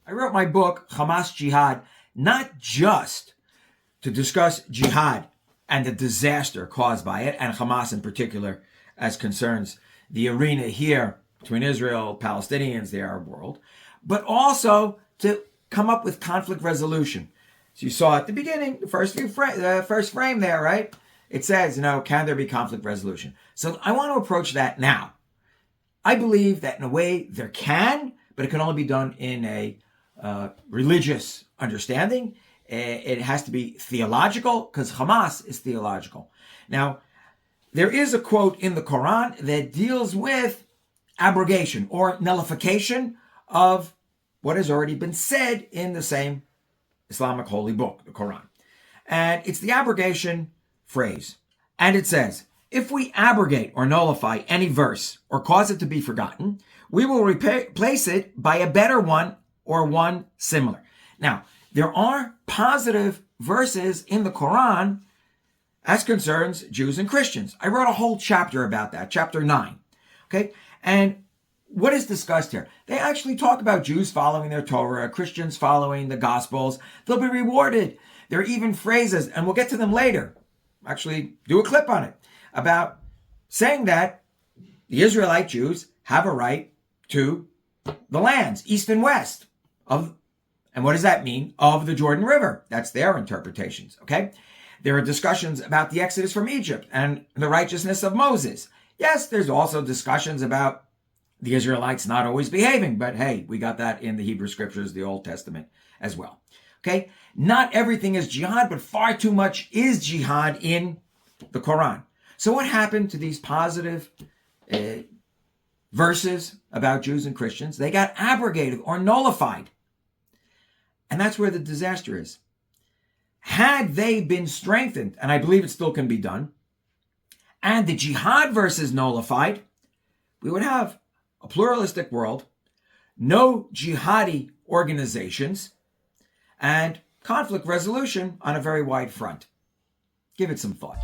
I wrote my book, Hamas Jihad, not just to discuss jihad and the disaster caused by it, and Hamas in particular, as concerns the arena here between Israel, Palestinians, the Arab world, but also to come up with conflict resolution. So you saw at the beginning, the first frame there, right? It says, can there be conflict resolution? So I want to approach that now. I believe that in a way there can, but it can only be done in a religious understanding. It has to be theological, because Hamas is theological. Now, there is a quote in the Quran that deals with abrogation or nullification of what has already been said in the same Islamic holy book, the Quran. And it's the abrogation phrase. And it says, if we abrogate or nullify any verse or cause it to be forgotten, we will replace it by a better one or one similar. Now, there are positive verses in the Quran as concerns Jews and Christians. I wrote a whole chapter about that, chapter 9. Okay? And what is discussed here? They actually talk about Jews following their Torah, Christians following the Gospels. They'll be rewarded. There are even phrases, and we'll get to them later. Actually, do a clip on it, about saying that the Israelite Jews have a right to the lands, east and west, and what does that mean? Of the Jordan River. That's their interpretations, okay? There are discussions about the Exodus from Egypt and the righteousness of Moses. Yes, there's also discussions about the Israelites not always behaving, but hey, we got that in the Hebrew scriptures, the Old Testament as well. Okay? Not everything is jihad, but far too much is jihad in the Quran. So what happened to these positive verses about Jews and Christians? They got abrogated or nullified. And that's where the disaster is. Had they been strengthened, and I believe it still can be done, and the jihad verses nullified, we would have a pluralistic world, no jihadi organizations, and conflict resolution on a very wide front. Give it some thought.